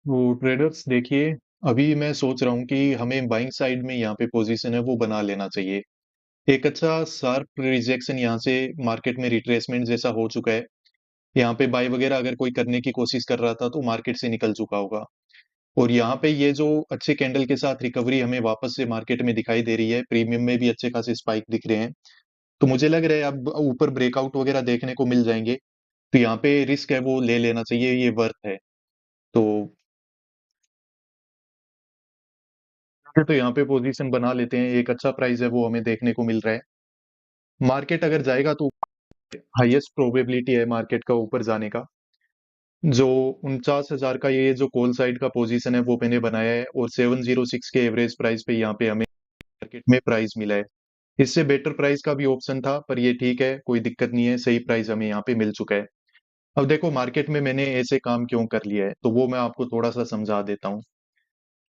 वो ट्रेडर्स देखिए, अभी मैं सोच रहा हूँ कि हमें बाइंग साइड में यहाँ पे पोजीशन है वो बना लेना चाहिए। एक अच्छा शार्प रिजेक्शन यहाँ से मार्केट में रिट्रेसमेंट जैसा हो चुका है। यहाँ पे बाय वगैरह अगर कोई करने की कोशिश कर रहा था तो मार्केट से निकल चुका होगा। और यहाँ पे ये जो अच्छे कैंडल के साथ रिकवरी हमें वापस से मार्केट में दिखाई दे रही है, प्रीमियम में भी अच्छे खासे स्पाइक दिख रहे हैं। तो मुझे लग रहा है अब ऊपर ब्रेकआउट वगैरह देखने को मिल जाएंगे। तो यहाँ पे रिस्क है वो ले लेना चाहिए, ये वर्थ है। तो तो यहाँ पे पोजीशन बना लेते हैं, एक अच्छा प्राइस है वो हमें देखने को मिल रहा है। मार्केट अगर जाएगा तो हाईएस्ट प्रोबेबिलिटी है मार्केट का ऊपर जाने का। जो 49,000 का ये जो कॉल साइड का पोजीशन है वो मैंने बनाया है, और 706 के एवरेज प्राइस पे यहाँ पे हमें मार्केट में प्राइस मिला है। इससे बेटर प्राइस का भी ऑप्शन था, पर ये ठीक है, कोई दिक्कत नहीं है, सही प्राइस हमें यहाँ पे मिल चुका है। अब देखो मार्केट में मैंने ऐसे काम क्यों कर लिया है, तो वो मैं आपको थोड़ा सा समझा देता हूँ।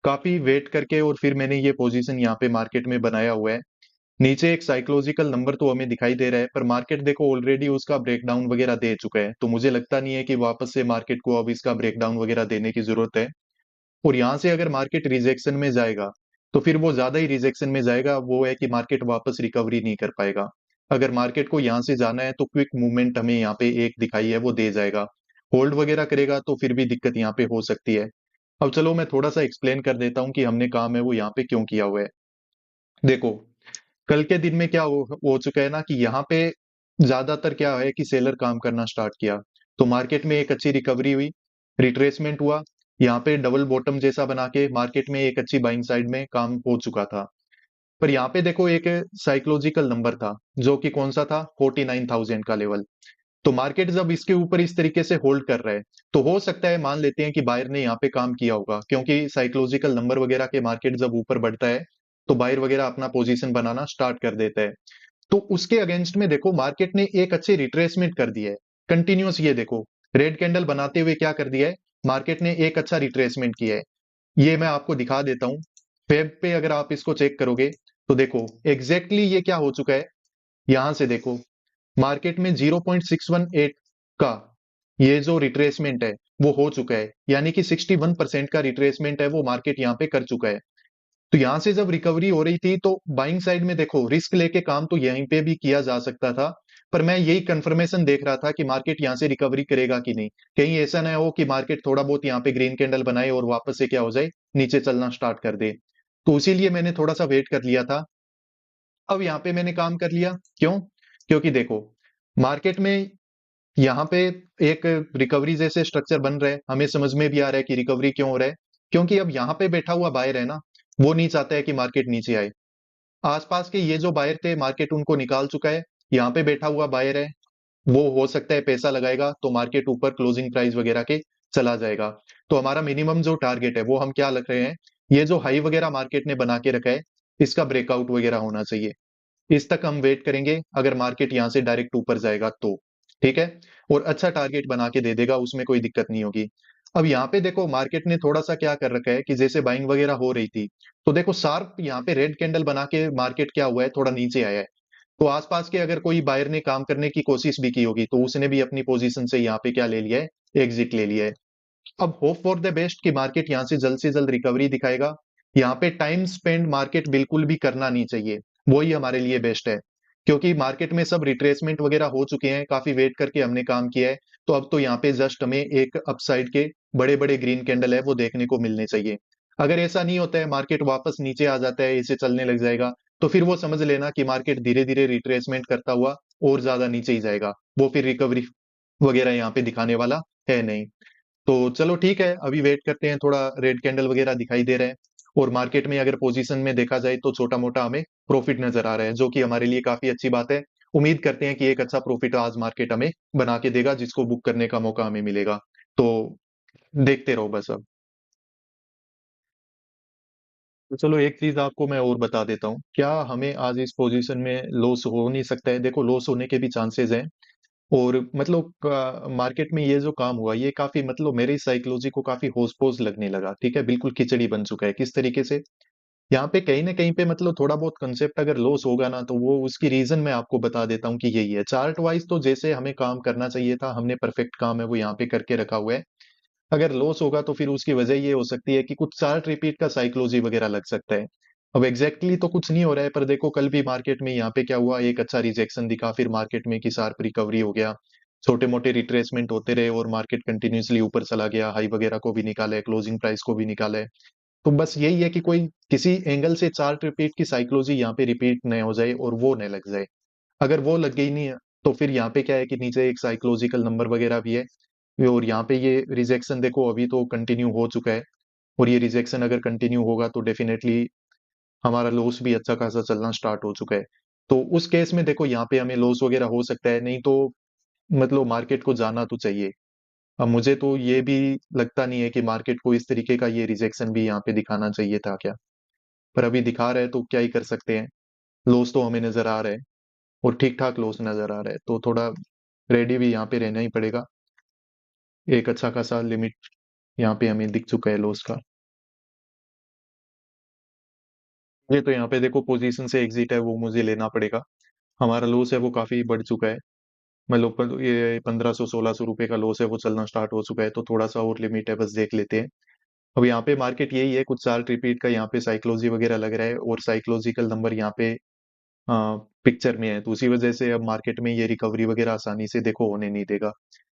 काफी वेट करके और फिर मैंने ये पोजीशन यहाँ पे मार्केट में बनाया हुआ है। नीचे एक साइकोलॉजिकल नंबर तो हमें दिखाई दे रहा है, पर मार्केट देखो ऑलरेडी उसका ब्रेकडाउन वगैरह दे चुका है, तो मुझे लगता नहीं है कि वापस से मार्केट को अब इसका ब्रेकडाउन वगैरह देने की जरूरत है। और यहाँ से अगर मार्केट रिजेक्शन में जाएगा तो फिर वो ज्यादा ही रिजेक्शन में जाएगा, वो है कि मार्केट वापस रिकवरी नहीं कर पाएगा। अगर मार्केट को यहाँ से जाना है तो क्विक मूवमेंट हमें यहाँ पे एक दिखाई है वो दे जाएगा। होल्ड वगैरह करेगा तो फिर भी दिक्कत यहाँ पे हो सकती है। अब चलो मैं थोड़ा सा एक्सप्लेन कर देता हूँ कि हमने काम है वो यहाँ पे क्यों किया हुआ है। देखो, कल के दिन में क्या हो चुका है ना, कि यहाँ पे ज्यादातर क्या है कि सेलर काम करना स्टार्ट किया। तो मार्केट में एक अच्छी रिकवरी हुई, रिट्रेसमेंट हुआ, यहाँ पे डबल बॉटम जैसा बना के मार्केट में एक अच्छी बाइंग साइड में काम हो चुका था। पर यहाँ पे देखो एक साइकोलॉजिकल नंबर था, जो कि कौन सा था, 49,000 का लेवल। तो मार्केट जब इसके ऊपर इस तरीके से होल्ड कर रहा है, तो हो सकता है मान लेते हैं कि बायर ने यहाँ पे काम किया होगा, क्योंकि साइकोलॉजिकल नंबर वगैरह के मार्केट जब ऊपर बढ़ता है तो बायर वगैरह अपना पोजीशन बनाना स्टार्ट कर देता है। तो उसके अगेंस्ट में देखो मार्केट ने एक अच्छी रिट्रेसमेंट कर दिया है, कंटिन्यूअस। ये देखो रेड कैंडल बनाते हुए क्या कर दिया है, मार्केट ने एक अच्छा रिट्रेसमेंट किया है। ये मैं आपको दिखा देता हूँ। फेब पे अगर आप इसको चेक करोगे तो देखो एग्जैक्टली ये क्या हो चुका है। यहां से देखो मार्केट में 0.618 का ये जो रिट्रेसमेंट है वो हो चुका है, यानी कि 61% का रिट्रेसमेंट है वो मार्केट यहाँ पे कर चुका है। तो यहां से जब रिकवरी हो रही थी तो बाइंग साइड में देखो रिस्क लेके काम तो यहीं पे भी किया जा सकता था। पर मैं यही कंफर्मेशन देख रहा था कि मार्केट यहाँ से रिकवरी करेगा कि नहीं, कहीं ऐसा ना हो कि मार्केट थोड़ा बहुत यहाँ पे ग्रीन कैंडल बनाए और वापस से क्या हो जाए, नीचे चलना स्टार्ट कर दे। तो इसीलिए मैंने थोड़ा सा वेट कर लिया था। अब यहाँ पे मैंने काम कर लिया, क्यों? क्योंकि देखो मार्केट में यहाँ पे एक रिकवरी जैसे स्ट्रक्चर बन रहा है, हमें समझ में भी आ रहा है कि रिकवरी क्यों हो रहा है। क्योंकि अब यहाँ पे बैठा हुआ बायर है ना, वो नहीं चाहता है कि मार्केट नीचे आए। आसपास के ये जो बायर थे मार्केट उनको निकाल चुका है। यहाँ पे बैठा हुआ बायर है, वो हो सकता है पैसा लगाएगा तो मार्केट ऊपर क्लोजिंग प्राइस वगैरह के चला जाएगा। तो हमारा मिनिमम जो टारगेट है वो हम क्या रख रहे हैं, ये जो हाई वगैरह मार्केट ने बना के रखा है इसका ब्रेकआउट वगैरह होना चाहिए। इस तक हम वेट करेंगे, अगर मार्केट यहाँ से डायरेक्ट ऊपर जाएगा तो ठीक है, और अच्छा टारगेट बना के दे देगा, उसमें कोई दिक्कत नहीं होगी। अब यहाँ पे देखो मार्केट ने थोड़ा सा क्या कर रखा है कि जैसे बाइंग वगैरह हो रही थी, तो देखो शार्प यहाँ पे रेड कैंडल बना के मार्केट क्या हुआ है, थोड़ा नीचे आया है। तो आसपास के अगर कोई बायर ने काम करने की कोशिश भी की होगी तो उसने भी अपनी पोजीशन से यहाँ पे क्या ले लिया है, एग्जिट ले लिया है। अब होप फॉर द बेस्ट कि मार्केट यहाँ से जल्द रिकवरी दिखाएगा। यहाँ पे टाइम स्पेंड मार्केट बिल्कुल भी करना नहीं चाहिए, वही हमारे लिए बेस्ट है। क्योंकि मार्केट में सब रिट्रेसमेंट वगैरह हो चुके हैं, काफी वेट करके हमने काम किया है। तो अब तो यहाँ पे जस्ट हमें एक अपसाइड के बड़े बड़े ग्रीन कैंडल है वो देखने को मिलने चाहिए। अगर ऐसा नहीं होता है, मार्केट वापस नीचे आ जाता है, इसे चलने लग जाएगा, तो फिर वो समझ लेना कि मार्केट धीरे धीरे रिट्रेसमेंट करता हुआ और ज्यादा नीचे ही जाएगा। वो फिर रिकवरी वगैरह यहाँ पे दिखाने वाला है नहीं। तो चलो ठीक है, अभी वेट करते हैं, थोड़ा रेड कैंडल वगैरह दिखाई दे रहे हैं। और मार्केट में अगर पोजीशन में देखा जाए तो छोटा मोटा हमें प्रॉफिट नजर आ रहा है, जो कि हमारे लिए काफी अच्छी बात है। उम्मीद करते हैं कि एक अच्छा प्रॉफिट आज मार्केट हमें बना के देगा, जिसको बुक करने का मौका हमें मिलेगा। तो देखते रहो बस अब। तो चलो एक चीज आपको मैं और बता देता हूँ, क्या हमें आज इस पोजीशन में लॉस हो नहीं सकता है? देखो लॉस होने के भी चांसेस हैं। और मतलब मार्केट में ये जो काम हुआ ये काफी मतलब मेरी साइकोलॉजी को काफी होस पोस लगने लगा, ठीक है, बिल्कुल खिचड़ी बन चुका है। किस तरीके से? यहाँ पे कहीं ना कहीं पे मतलब थोड़ा बहुत कंसेप्ट अगर लॉस होगा ना, तो वो उसकी रीजन मैं आपको बता देता हूँ कि यही है। चार्ट वाइज तो जैसे हमें काम करना चाहिए था, हमने परफेक्ट काम है वो यहाँ पे करके रखा हुआ है। अगर लॉस होगा तो फिर उसकी वजह ये हो सकती है कि कुछ चार्ट रिपीट का साइकोलॉजी वगैरह लग सकता है। अब एग्जैक्टली तो कुछ नहीं हो रहा है, पर देखो कल भी मार्केट में यहाँ पे क्या हुआ, एक अच्छा रिजेक्शन दिखा, फिर मार्केट में की शार्प रिकवरी हो गया, छोटे मोटे रिट्रेसमेंट होते रहे और मार्केट कंटिन्यूअसली ऊपर चला गया, हाई वगैरह को भी निकाला है, क्लोजिंग प्राइस को भी निकाला है। तो बस यही है कि कोई किसी एंगल से चार्ट रिपीट की साइकोलॉजी यहाँ पे रिपीट नहीं हो जाए और वो नहीं लग जाए। अगर वो लग गई नहीं है तो फिर यहाँ पे क्या है कि नीचे एक साइकोलॉजिकल नंबर वगैरह भी है, और यहाँ पे ये रिजेक्शन देखो अभी तो कंटिन्यू हो चुका है, और ये रिजेक्शन अगर कंटिन्यू होगा तो डेफिनेटली हमारा लॉस भी अच्छा खासा चलना स्टार्ट हो चुका है। तो उस केस में देखो यहाँ पे हमें लॉस वगैरह हो सकता है, नहीं तो मतलब मार्केट को जाना तो चाहिए। अब मुझे तो ये भी लगता नहीं है कि मार्केट को इस तरीके का ये रिजेक्शन भी यहाँ पे दिखाना चाहिए था क्या, पर अभी दिखा रहा है तो क्या ही कर सकते हैं। लॉस तो हमें नजर आ रहा है, और ठीक ठाक लॉस नजर आ रहा है, तो थोड़ा रेडी भी यहाँ पे रहना ही पड़ेगा। एक अच्छा खासा लिमिट यहाँ पे हमें दिख चुका है लॉस का। ये तो यहाँ पे देखो पोजीशन से एग्जिट है वो मुझे लेना पड़ेगा। हमारा लॉस है वो काफी बढ़ चुका है, मतलब ये 1500 1600 रुपए का लॉस है वो चलना स्टार्ट हो चुका है, तो थोड़ा सा और लिमिट है, बस देख लेते हैं। अब यहाँ पे मार्केट यही है, कुछ साल रिपीट का यहाँ पे साइकोलॉजी वगैरह लग रहा है, और साइकोलॉजिकल नंबर यहाँ पे पिक्चर में है, तो उसी वजह से अब मार्केट में ये रिकवरी वगैरह आसानी से देखो होने नहीं देगा।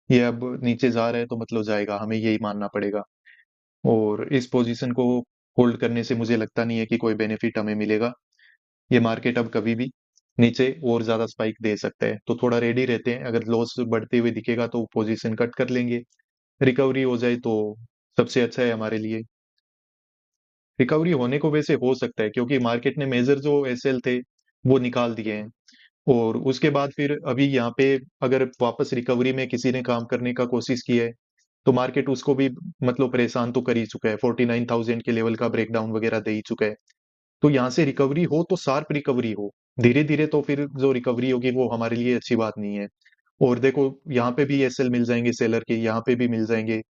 ये अब नीचे जा रहा है तो मतलब जाएगा, हमें यही मानना पड़ेगा। और इस पोजीशन को होल्ड करने से मुझे लगता नहीं है कि कोई बेनिफिट हमें मिलेगा। ये मार्केट अब कभी भी नीचे और ज्यादा स्पाइक दे सकता है, तो थोड़ा रेडी रहते हैं, अगर लॉस बढ़ते हुए दिखेगा तो पोजीशन कट कर लेंगे। रिकवरी हो जाए तो सबसे अच्छा है हमारे लिए। रिकवरी होने को वैसे हो सकता है, क्योंकि मार्केट ने मेजर जो एसएल थे वो निकाल दिए हैं, और उसके बाद फिर अभी यहाँ पे अगर वापस रिकवरी में किसी ने काम करने का कोशिश की है तो मार्केट उसको भी मतलब परेशान तो कर ही चुका है, 49,000 के लेवल का ब्रेकडाउन वगैरह दे ही चुका है। तो यहाँ से रिकवरी हो तो शार्प रिकवरी हो, धीरे धीरे तो फिर जो रिकवरी होगी वो हमारे लिए अच्छी बात नहीं है। और देखो यहाँ पे भी एसएल मिल जाएंगे सेलर के, यहाँ पे भी मिल जाएंगे,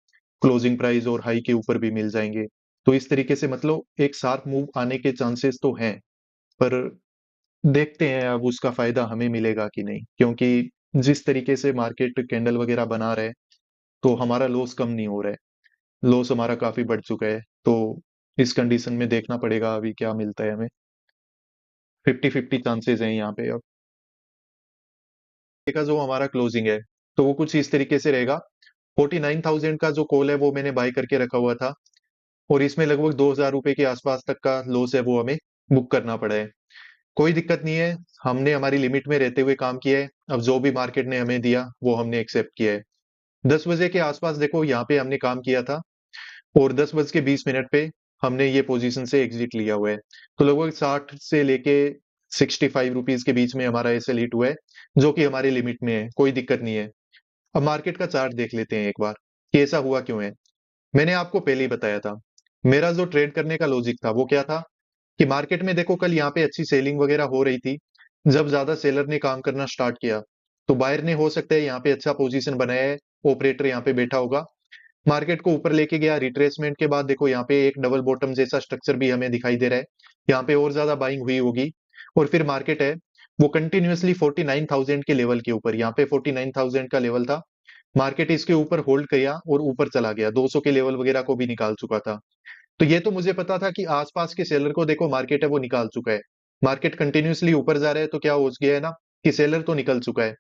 क्लोजिंग प्राइस और हाई के ऊपर भी मिल जाएंगे। तो इस तरीके से मतलब एक शार्प मूव आने के चांसेस तो हैं, पर देखते हैं अब उसका फायदा हमें मिलेगा कि नहीं, क्योंकि जिस तरीके से मार्केट कैंडल वगैरह बना रहा है तो हमारा लॉस कम नहीं हो रहा है, लॉस हमारा काफी बढ़ चुका है। तो इस कंडीशन में देखना पड़ेगा अभी क्या मिलता है हमें। 50-50 चांसेस हैं यहाँ पे अब। का जो हमारा क्लोजिंग है तो वो कुछ इस तरीके से रहेगा। 49,000 का जो कॉल है वो मैंने बाय करके रखा हुआ था, और इसमें लगभग 2,000 रुपए के आसपास तक का लॉस है वो हमें बुक करना पड़ा है। कोई दिक्कत नहीं है, हमने हमारी लिमिट में रहते हुए काम किया है, अब जो भी मार्केट ने हमें दिया वो हमने एक्सेप्ट किया है। 10 बजे के आसपास देखो यहाँ पे हमने काम किया था, और 10 बज के 20 मिनट पे हमने ये पोजीशन से एग्जिट लिया हुआ है। तो लगभग 60 से लेके 65 रुपीज के बीच में हमारा एसएल हिट हुआ है, जो कि हमारी लिमिट में है, कोई दिक्कत नहीं है। अब मार्केट का चार्ट देख लेते हैं एक बार कि ऐसा हुआ क्यों है। मैंने आपको पहले ही बताया था, मेरा जो ट्रेड करने का लॉजिक था वो क्या था, कि मार्केट में देखो कल यहाँ पे अच्छी सेलिंग वगैरह हो रही थी, जब ज्यादा सेलर ने काम करना स्टार्ट किया तो बायर ने हो सकता है यहाँ पे अच्छा पोजीशन बनाया है, ऑपरेटर यहाँ पे बैठा होगा, मार्केट को ऊपर लेके गया, रिट्रेसमेंट के बाद देखो यहाँ पे एक डबल बॉटम जैसा स्ट्रक्चर भी हमें दिखाई दे रहा है, यहाँ पे और ज्यादा बाइंग हुई होगी, और फिर मार्केट है वो कंटिन्यूअसली 49,000 के लेवल के ऊपर, यहाँ पे 49,000 का लेवल था, मार्केट इसके ऊपर होल्ड किया और ऊपर चला गया, 200 के लेवल वगैरह को भी निकाल चुका था। तो ये तो मुझे पता था कि आसपास के सेलर को देखो मार्केट है वो निकाल चुका है, मार्केट कंटिन्यूअसली ऊपर जा रहा है तो क्या हो गया है ना, कि सेलर तो निकल चुका है।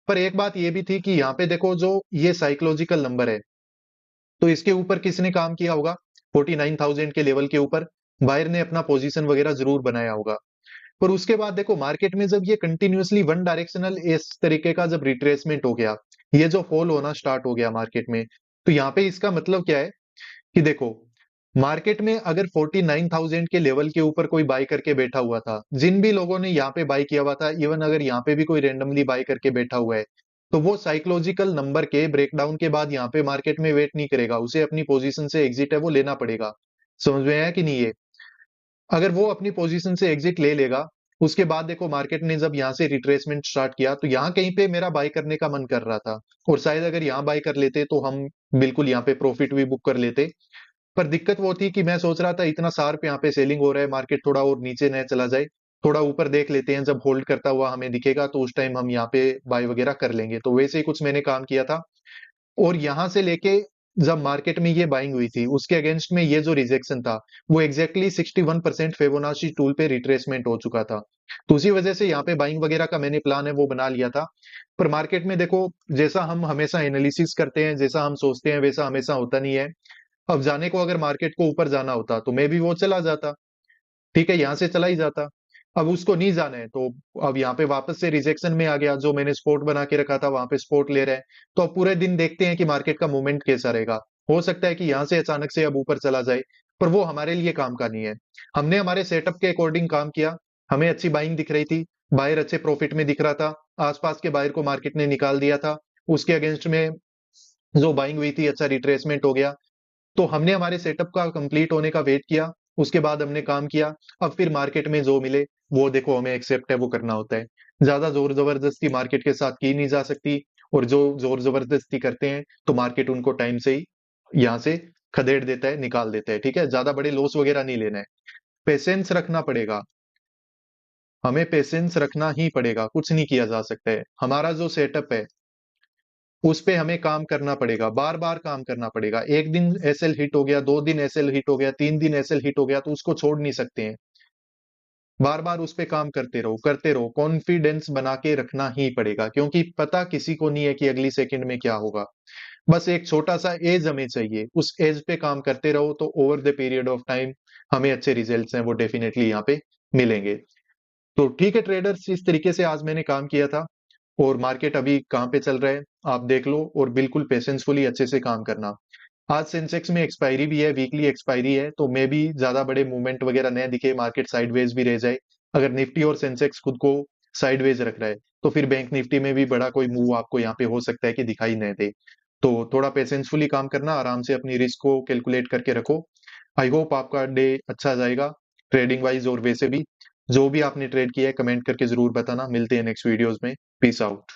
पर एक बात ये भी थी कि यहाँ पे देखो जो ये साइकोलॉजिकल नंबर है, तो इसके ऊपर किसने काम किया होगा, 49,000 के लेवल के ऊपर बायर ने अपना पोजीशन वगैरह जरूर बनाया होगा। पर उसके बाद देखो मार्केट में जब ये कंटिन्यूअसली वन डायरेक्शनल इस तरीके का जब रिट्रेसमेंट हो गया, ये जो फॉल होना स्टार्ट हो गया मार्केट में, तो यहाँ पे इसका मतलब क्या है कि देखो मार्केट में अगर 49,000 के लेवल के ऊपर कोई बाय करके बैठा हुआ था, जिन भी लोगों ने यहाँ पे बाय किया हुआ था, इवन अगर यहाँ पे भी कोई रेंडमली बाय करके बैठा हुआ है, तो वो साइकोलॉजिकल नंबर के ब्रेकडाउन के बाद यहाँ पे मार्केट में वेट नहीं करेगा, उसे अपनी पोजीशन से एग्जिट है वो लेना पड़ेगा। समझ में आया कि नहीं है। अगर वो अपनी पोजीशन से एग्जिट ले लेगा, उसके बाद देखो मार्केट ने जब यहाँ से रिट्रेसमेंट स्टार्ट किया तो यहाँ कहीं पे मेरा बाय करने का मन कर रहा था, और शायद अगर यहाँ बाय कर लेते तो हम बिल्कुल यहाँ पे प्रॉफिट भी बुक कर लेते। पर दिक्कत वो थी कि मैं सोच रहा था इतना शार्प यहाँ पे सेलिंग हो रहा है, मार्केट थोड़ा और नीचे न चला जाए, थोड़ा ऊपर देख लेते हैं, जब होल्ड करता हुआ हमें दिखेगा तो उस टाइम हम यहाँ पे बाय वगैरह कर लेंगे, तो वैसे ही कुछ मैंने काम किया था। और यहाँ से लेके जब मार्केट में ये बाइंग हुई थी उसके अगेंस्ट में ये जो रिजेक्शन था वो एग्जैक्टली 61% फिबोनाची टूल पे रिट्रेसमेंट हो चुका था। तो उसी वजह से यहाँ पे बाइंग वगैरह का मैंने प्लान है वो बना लिया था। पर मार्केट में देखो, जैसा हम हमेशा एनालिसिस करते हैं, जैसा हम सोचते हैं वैसा हमेशा होता नहीं है। अब जाने को अगर मार्केट को ऊपर जाना होता तो मैं भी वो चला जाता, ठीक है, यहाँ से चला ही जाता। अब उसको नहीं जाना है तो अब यहाँ पे वापस से रिजेक्शन में आ गया, जो मैंने स्पोर्ट बना के रखा था वहां पे स्पोर्ट ले रहा है। तो अब पूरे दिन देखते हैं कि मार्केट का मूवमेंट कैसा रहेगा। हो सकता है कि यहाँ से अचानक से अब ऊपर चला जाए, पर वो हमारे लिए काम का नहीं है। हमने हमारे सेटअप के अकॉर्डिंग काम किया, हमें अच्छी बाइंग दिख रही थी, बायर अच्छे प्रॉफिट में दिख रहा था, आसपास के बायर को मार्केट ने निकाल दिया था, उसके अगेंस्ट में जो बाइंग हुई थी अच्छा रिट्रेसमेंट हो गया। तो हमने हमारे सेटअप का कंप्लीट होने का वेट किया, उसके बाद हमने काम किया। अब फिर मार्केट में जो मिले वो देखो हमें एक्सेप्ट है वो करना होता है। ज्यादा जोर जबरदस्ती मार्केट के साथ की नहीं जा सकती, और जो जोर जबरदस्ती करते हैं तो मार्केट उनको टाइम से ही यहाँ से खदेड़ देता है, निकाल देता है। ठीक है, ज्यादा बड़े लॉस वगैरह नहीं लेना है, पेशेंस रखना पड़ेगा। हमें पेशेंस रखना ही पड़ेगा, कुछ नहीं किया जा सकता है। हमारा जो सेटअप है उस पे हमें काम करना पड़ेगा, बार बार काम करना पड़ेगा। एक दिन एसएल हिट हो गया, 2 दिन एसएल हिट हो गया, 3 दिन एसएल हिट हो गया तो उसको छोड़ नहीं सकते हैं। बार बार उस पे काम करते रहो करते रहो, कॉन्फिडेंस बना के रखना ही पड़ेगा, क्योंकि पता किसी को नहीं है कि अगली सेकंड में क्या होगा। बस एक छोटा सा एज हमें चाहिए, उस एज पे काम करते रहो तो over the period of time हमें अच्छे रिजल्ट्स हैं वो डेफिनेटली यहाँ पे मिलेंगे। तो ठीक है ट्रेडर्स, इस तरीके से आज मैंने काम किया था। और मार्केट अभी कहाँ पे चल रहा है आप देख लो, और बिल्कुल पेशेंसफुली अच्छे से काम करना। आज सेंसेक्स में एक्सपायरी भी है, वीकली एक्सपायरी है, तो मे भी ज्यादा बड़े मूवमेंट वगैरह न दिखे, मार्केट साइडवेज भी रह जाए। अगर निफ्टी और सेंसेक्स खुद को साइडवेज रख रहा है तो फिर बैंक निफ्टी में भी बड़ा कोई मूव आपको यहाँ पे हो सकता है कि दिखाई न दे। तो थोड़ा पेशेंसफुली काम करना, आराम से अपनी रिस्क को कैलकुलेट करके रखो। आई होप आपका डे अच्छा जाएगा, ट्रेडिंग वाइज और वैसे भी। जो भी आपने ट्रेड किया है कमेंट करके जरूर बताना। मिलते हैं नेक्स्ट वीडियोस में। Peace out.